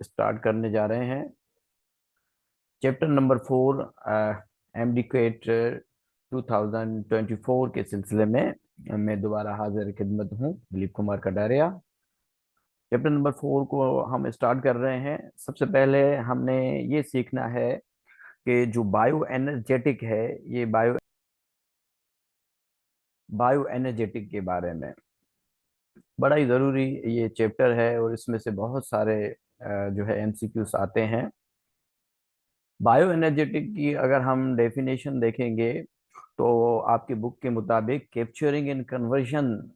Start करने जा रहे हैं चैप्टर नंबर 4 एमडीकेट 2024 के सिलसिले में। मैं दोबारा हाजिर खिदमत हूँ, दिलीप कुमार कटारिया। चैप्टर नंबर 4 को हम स्टार्ट कर रहे हैं। सबसे पहले हमने ये सीखना है कि जो बायो एनर्जेटिक है, ये बायो एनर्जेटिक के बारे में बड़ा ही ज़रूरी ये चैप्टर है और इसमें से बहुत सारे जो है एमसीक्यूज आते हैं। बायो एनर्जेटिक की अगर हम डेफिनेशन देखेंगे तो आपकी बुक के मुताबिक capturing and conversion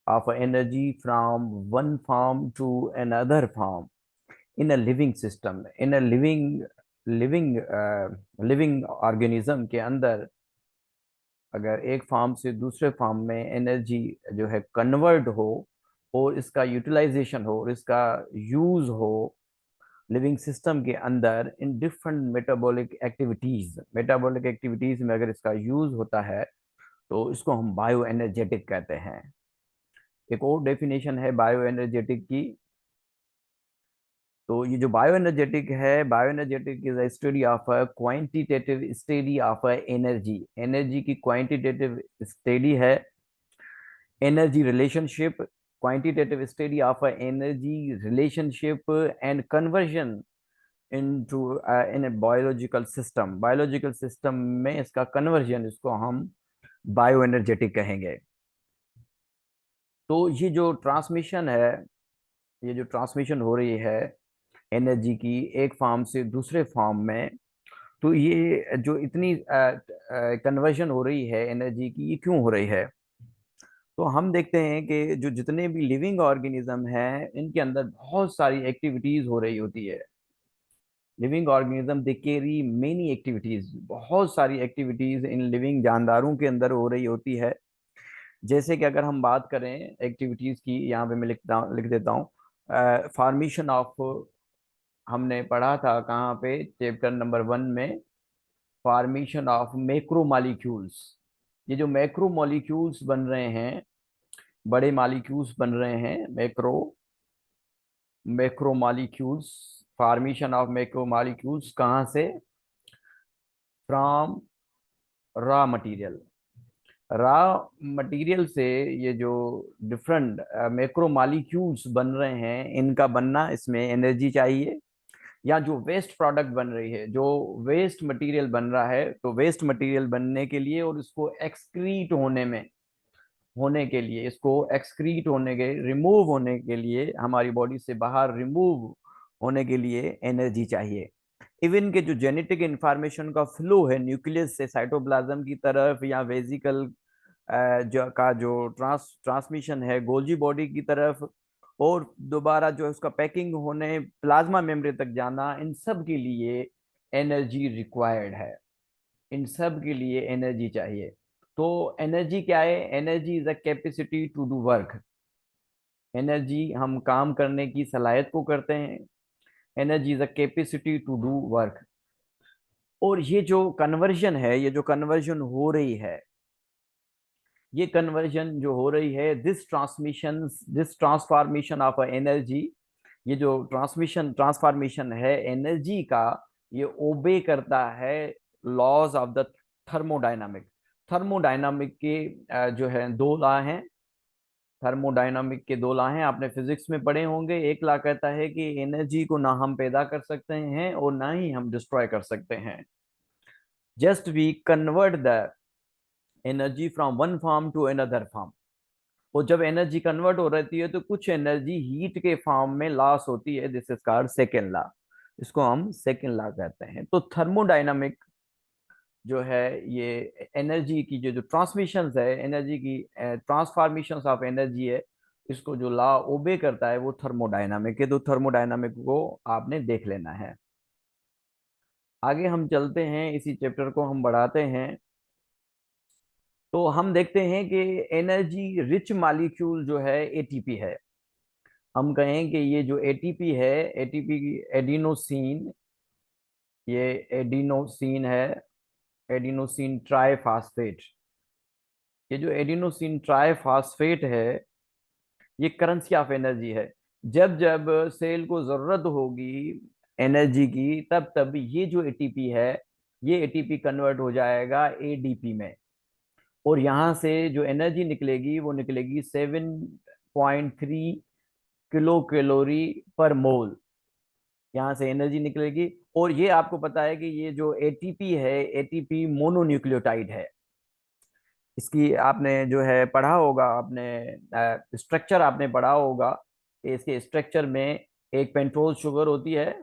of energy from one form to another form in a living system, in a living living organism के अंदर अगर एक फॉर्म से दूसरे फॉर्म में एनर्जी जो है कन्वर्ट हो और इसका यूटिलाइजेशन हो और इसका यूज हो लिविंग सिस्टम के अंदर इन डिफरेंट मेटाबॉलिक एक्टिविटीज में अगर इसका यूज होता है तो इसको हम बायो एनर्जेटिक कहते हैं। एक और डेफिनेशन है बायो एनर्जेटिक की। तो ये जो बायो एनर्जेटिक है, bio energetic is a study of a quantitative study of a energy. Energy की क्वांटिटेटिव स्टडी है, energy relationship, quantitative study of a energy relationship and conversion into in a biological system. Biological system में इसका conversion, इसको हम bio energetic कहेंगे। तो ये जो ट्रांसमिशन है, ये जो ट्रांसमिशन हो रही है एनर्जी की एक फॉर्म से दूसरे फॉर्म में, तो ये जो इतनी कन्वर्जन हो रही है एनर्जी की, ये क्यों हो रही है? तो हम देखते हैं कि जो जितने भी लिविंग ऑर्गेनिज्म हैं इनके अंदर बहुत सारी एक्टिविटीज हो रही होती है। Living organism they carry many activities, बहुत सारी एक्टिविटीज इन लिविंग जानदारों के अंदर हो रही होती है। जैसे कि अगर हम बात करें एक्टिविटीज की, यहाँ पे मैं लिख देता हूँ फॉर्मेशन ऑफ। हमने पढ़ा था कहाँ पे, चैप्टर नंबर 1 में, फॉर्मेशन ऑफ मैक्रोमॉलिक्यूल्स। ये जो मैक्रोमॉलिक्यूल्स बन रहे हैं, बड़े मॉलिक्यूल्स बन रहे हैं, मैक्रोमॉलिक्यूल्स, फॉर्मेशन ऑफ मैक्रोमॉलिक्यूल्स कहाँ से? From raw material. Raw material से ये जो डिफरेंट मैक्रो मॉलिक्यूल्स बन रहे हैं, इनका बनना, इसमें एनर्जी चाहिए। या जो वेस्ट प्रोडक्ट बन रही है, जो वेस्ट मटेरियल बन रहा है, तो वेस्ट मटेरियल बनने के लिए और इसको एक्सक्रीट होने के लिए, इसको एक्सक्रीट होने के, रिमूव होने के लिए, हमारी बॉडी से बाहर रिमूव होने के लिए एनर्जी चाहिए। इवन के जो जेनेटिक इंफॉर्मेशन का फ्लो है न्यूक्लियस से साइटोप्लाज्म की तरफ, या वेजिकल जो ट्रांसमिशन है गोल्जी बॉडी की तरफ, और दोबारा जो है उसका पैकिंग होने प्लाज्मा मेम्ब्रेन तक जाना, इन सब के लिए एनर्जी रिक्वायर्ड है। इन सब के लिए एनर्जी चाहिए। तो एनर्जी क्या है? Energy is a capacity to do work. Energy हम काम करने की सलाहियत को करते हैं। Energy is a capacity to do work. और ये जो कन्वर्जन है, ये जो कन्वर्जन हो रही है, ये कन्वर्जन जो हो रही है, दिस ट्रांसफॉर्मेशन ऑफ एनर्जी, ये जो ट्रांसफॉर्मेशन है एनर्जी का, ये ओबे करता है laws of the thermodynamic. Thermodynamic के जो है 2 लॉ हैं। थर्मोडायनामिक के 2 लॉ हैं, आपने फिजिक्स में पढ़े होंगे। एक लॉ कहता है कि एनर्जी को ना हम पैदा कर सकते हैं और ना ही हम डिस्ट्रॉय कर सकते हैं, just we convert the energy from one form to another form. और जब एनर्जी कन्वर्ट हो रहती है तो कुछ एनर्जी हीट के फॉर्म में लॉस होती है, this is called second law. इसको हम सेकेंड लॉ कहते हैं। तो थर्मोडायनामिक जो है, ये एनर्जी की जो जो ट्रांसमिशन है, एनर्जी की ट्रांसफॉर्मेशन ऑफ एनर्जी है, इसको जो लॉ ओबे करता है वो थर्मोडायनामिक है। तो थर्मोडायनामिक को आपने देख लेना है। आगे हम चलते हैं, इसी चैप्टर को हम बढ़ाते हैं। तो हम देखते हैं कि एनर्जी रिच मॉलिक्यूल जो है एटीपी है। हम कहें कि ये जो एटीपी है, एटीपी की एडिनोसिन, ये एडिनोसिन है, एडिनोसिन ट्राइफॉस्फेट। ये जो एडिनोसिन ट्राइफॉस्फेट है, ये करेंसी ऑफ एनर्जी है। जब जब सेल को जरूरत होगी एनर्जी की, तब तब ये जो एटीपी है, ये एटीपी कन्वर्ट हो जाएगा एडीपी में। और यहां से जो एनर्जी निकलेगी वो निकलेगी 7.3 किलो कैलोरी पर मोल। यहाँ से एनर्जी निकलेगी। और ये आपको पता है कि ये जो एटीपी है, एटीपी मोनोन्यूक्लियोटाइड है। इसकी आपने जो है पढ़ा होगा, आपने स्ट्रक्चर आपने पढ़ा होगा कि इसके स्ट्रक्चर में एक पेंटोज शुगर होती है,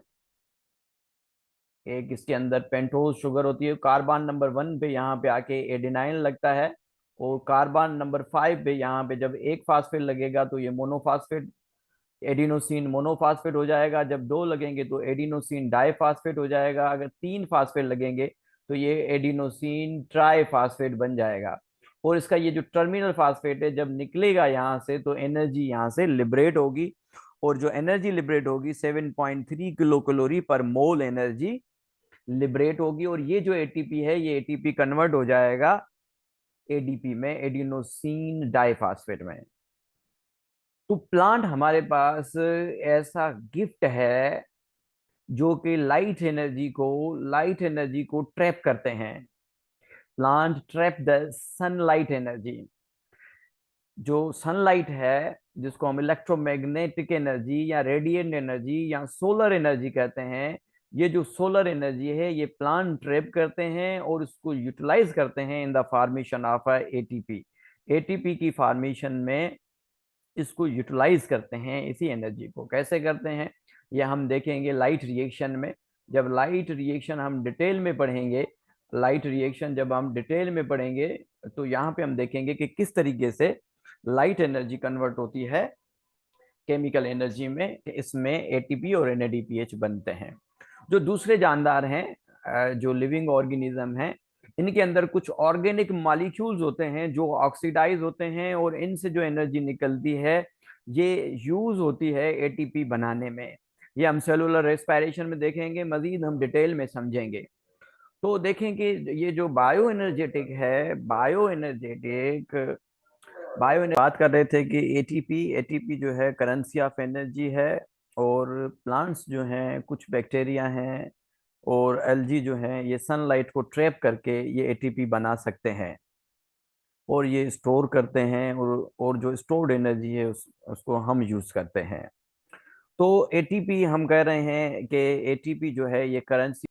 एक इसके अंदर पेंटोज शुगर होती है। कार्बन नंबर 1 पे यहाँ पे आके एडेनाइन लगता है, और कार्बन नंबर 5 पे यहाँ पे जब एक फास्फेट लगेगा तो ये मोनोफास्फेट, एडिनोसिन मोनोफास्फेट हो जाएगा। जब दो लगेंगे तो एडिनोसिन डाइफास्फेट हो जाएगा। अगर तीन फास्फेट लगेंगे तो ये एडिनोसिन ट्राइफास्फेट बन जाएगा। और इसका ये जो टर्मिनल फास्फेट है, जब निकलेगा यहाँ से तो एनर्जी यहाँ से लिबरेट होगी। और जो एनर्जी लिबरेट होगी 7.3 किलो कैलोरी पर मोल एनर्जी लिबरेट होगी। और ये जो एटीपी है, ये एटीपी कन्वर्ट हो जाएगा एडीपी में, एडिनोसिन डाइफास्फेट में। तो प्लांट हमारे पास ऐसा गिफ्ट है जो कि लाइट एनर्जी को ट्रैप करते हैं। Plant trap the sunlight energy. जो सनलाइट है, जिसको हम इलेक्ट्रोमैग्नेटिक एनर्जी या रेडिएंट एनर्जी या सोलर एनर्जी कहते हैं, ये जो सोलर एनर्जी है ये प्लांट ट्रैप करते हैं और इसको यूटिलाइज करते हैं in the formation of ATP. ATP की फॉर्मेशन में इसको यूटिलाइज करते हैं। इसी एनर्जी को कैसे करते हैं ये हम देखेंगे लाइट रिएक्शन में। जब लाइट रिएक्शन हम डिटेल में पढ़ेंगे, लाइट रिएक्शन जब हम डिटेल में पढ़ेंगे तो यहाँ पे हम देखेंगे कि किस तरीके से लाइट एनर्जी कन्वर्ट होती है केमिकल एनर्जी में। इसमें एटीपी और एनएडीपीएच बनते हैं। जो दूसरे जानदार हैं, जो लिविंग ऑर्गेनिज्म हैं, इनके अंदर कुछ ऑर्गेनिक मॉलिक्यूल्स होते हैं जो ऑक्सीडाइज होते हैं, और इनसे जो एनर्जी निकलती है ये यूज होती है एटीपी बनाने में। ये हम सेलुलर रेस्पिरेशन में देखेंगे, मजीद हम डिटेल में समझेंगे। तो देखें कि ये जो बायो एनर्जेटिक है, बायो बात कर रहे थे कि एटीपी एटीपी जो है करेंसी ऑफ एनर्जी है। और प्लांट्स जो हैं, कुछ बैक्टीरिया हैं और एल्गी जो हैं, ये सनलाइट को ट्रैप करके ये एटीपी बना सकते हैं और ये स्टोर करते हैं। और जो स्टोर्ड एनर्जी है उसको हम यूज करते हैं। तो एटीपी हम कह रहे हैं कि एटीपी जो है ये करेंसी